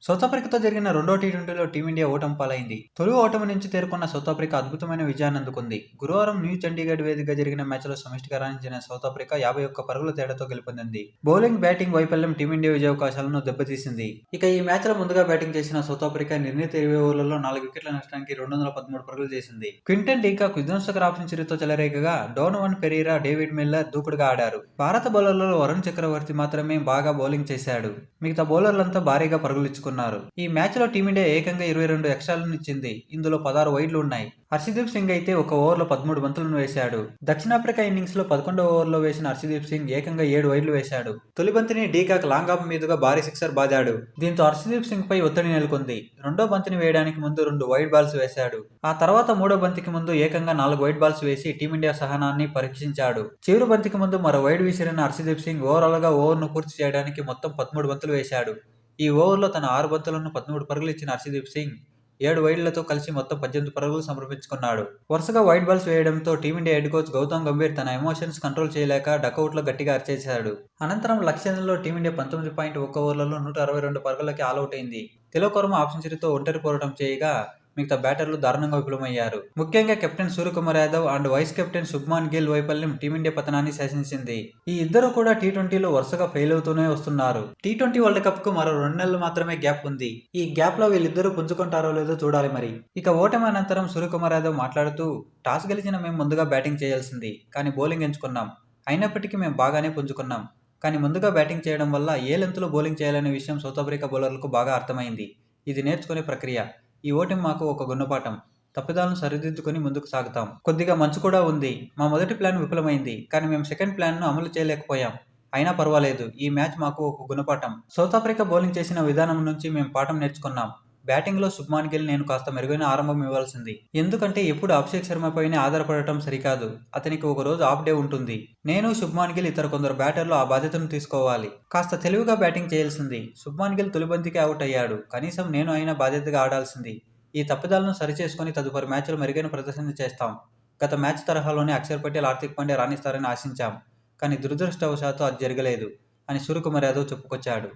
South ఆఫ్రికాతో జరిగిన రెండో టీ20లో team India ఓటమి పాలైంది. తొలి ఓటమి నుంచి తేరుకున్న సౌత్ ఆఫ్రికా అద్భుతమైన విజయాన్ని అందుకుంది. గురువారం న్యూ చండీగఢ్ వేదికగా జరిగిన మ్యాచ్లో సమిష్టిగా రాణించిన సౌత్ ఆఫ్రికా 51 పరుగుల తేడాతో గెలుపొందింది. బౌలింగ్, బ్యాటింగ్ వైఫల్యం టీమిండియా విజయావకాశాలను దెబ్బతీసింది. ఇక ఈ మ్యాచ్లో ముందుగా బ్యాటింగ్ చేసిన సౌత్ ఆఫ్రికా నిర్ణీత 20 ఓవర్లలో 4 వికెట్ల నష్టానికి 213 పరుగులు చేసింది. క్వింటన్ డీకాక్ విధ్వంసక హాఫ్ సెంచరీతో చెలరేగగా డోనోవన్ పెరీరా, డేవిడ్ మిల్లర్ దూకుడుగా ఆడారు. భారత బౌలర్లలో వరుణ్ చక్రవర్తి మాత్రమే బాగా బౌలింగ్ చేశాడు. మిగతా బౌలర్లంతా భారీగా పరుగులిచ్చుకున్నారు. ఈ మ్యాచ్ లో టీమిండియా ఏకంగా 22 ఎక్స్ట్రాలను ఇచ్చింది. ఇందులో 16 వైడ్లు ఉన్నాయి. హర్షదీప్ సింగ్ అయితే ఒక ఓవర్లో 13 బంతులను వేశాడు. దక్షిణాఫ్రికా ఇన్నింగ్స్ లో 11వ ఓవర్లో వేసిన హర్షదీప్ సింగ్ ఏకంగా 7 వైడ్లు వేశాడు. తొలి బంతిని డీకాక్ లాంగ్ ఆఫ్ మీదుగా భారీ సిక్సర్ బాదాడు. దీంతో హర్షదీప్ సింగ్ పై ఒత్తిడి నెలకొంది. రెండో బంతిని వేయడానికి ముందు 2 వైడ్ బాల్స్ వేశాడు. ఆ తర్వాత మూడో బంతికి ముందు ఏకంగా 4 వైడ్ బాల్స్ వేసి టీమిండియా సహనాన్ని పరీక్షించాడు. చివరి బంతికి ముందు మరో వైడ్ విసిరిన హర్షదీప్ సింగ్ ఓవరాల్ గా ఓవర్ను పూర్తి చేయడానికి మొత్తం 13 బంతులు వేశాడు. ఈ ఓవర్లో తన 6 బంతులను 13 పరుగులు ఇచ్చిన హర్షదీప్ సింగ్ 7 వైడ్లతో కలిసి మొత్తం 18 పరుగులు సమర్పించుకున్నాడు. వరుసగా వైడ్ బాల్స్ వేయడంతో team India head coach Gautam Gambhir తన ఎమోషన్స్ కంట్రోల్ చేయలేక డకౌట్లో గట్టిగా అరిచేశాడు. అనంతరం లక్ష్యంలో టీమిండియా 19.1 ఓవర్లలో 162 పరుగులకి ఆలౌట్ అయింది. తిలక్ వర్మ హాఫ్ సెంచరీతో ఒంటరి పోరాటం చేయగా మిగతా బ్యాటర్లు దారుణంగా విఫలమయ్యారు. ముఖ్యంగా captain Suryakumar Yadav and vice captain Shubman Gill వైఫల్యం టీమిండియా పతనాన్ని శాసించింది. ఈ ఇద్దరు కూడా టీ20లో వరుసగా ఫెయిల్ అవుతూనే వస్తున్నారు. టీ20 వరల్డ్ కప్ కు మరో 2 నెలలు మాత్రమే గ్యాప్ ఉంది. ఈ గ్యాప్ లో వీళ్ళిద్దరూ పుంజుకుంటారో లేదో చూడాలి మరి. ఇక ఓటమి అనంతరం సూర్యకుమార్ యాదవ్ మాట్లాడుతూ, టాస్ గెలిచిన మేము ముందుగా బ్యాటింగ్ చేయాల్సింది, కానీ బౌలింగ్ ఎంచుకున్నాం. అయినప్పటికీ మేము బాగానే పుంజుకున్నాం. కానీ ముందుగా బ్యాటింగ్ చేయడం వల్ల ఏ లెంత్లో బౌలింగ్ చేయాలనే విషయం సౌత్ ఆఫ్రికా బౌలర్లకు బాగా అర్థమైంది. ఇది నేర్చుకునే ప్రక్రియ. ఈ ఓటమి మాకు ఒక గుణపాఠం. తప్పిదాలను సరిదిద్దుకుని ముందుకు సాగుతాం. కొద్దిగా మంచు కూడా ఉంది. మా మొదటి ప్లాన్ విఫలమైంది, కానీ మేము సెకండ్ ప్లాన్ను అమలు చేయలేకపోయాం. అయినా పర్వాలేదు, ఈ మ్యాచ్ మాకు ఒక గుణపాఠం. సౌత్ ఆఫ్రికా బౌలింగ్ చేసిన విధానం నుంచి మేము పాఠం నేర్చుకున్నాం. బ్యాటింగ్లో శుభ్మాన్ గిల్ నేను కాస్త మెరుగైన ఆరంభం ఇవ్వాల్సింది. ఎందుకంటే ఎప్పుడు అభిషేక్ శర్మ పైనే ఆధారపడటం సరికాదు. అతనికి ఒక రోజు ఆఫ్ డే ఉంటుంది. నేను, శుభ్మాన్ గిల్, ఇతర కొందరు బ్యాటర్లు ఆ బాధ్యతను తీసుకోవాలి. కాస్త తెలివిగా బ్యాటింగ్ చేయాల్సింది. శుభ్మాన్ గిల్ తొలి బంతికి అవుట్ అయ్యాడు. కనీసం నేను అయినా బాధ్యతగా ఆడాల్సింది. ఈ తప్పిదాలను సరిచేసుకుని తదుపరి మ్యాచ్లో మెరుగైన ప్రదర్శన చేస్తాం. గత మ్యాచ్ తరహాలోనే అక్షర్ పటేల్, హార్దిక్ పాండ్యా రాణిస్తారని ఆశించాం. కానీ దురదృష్టవశాత్తు అది జరగలేదు అని సూర్యకుమార్ యాదవ్ చెప్పుకొచ్చాడు.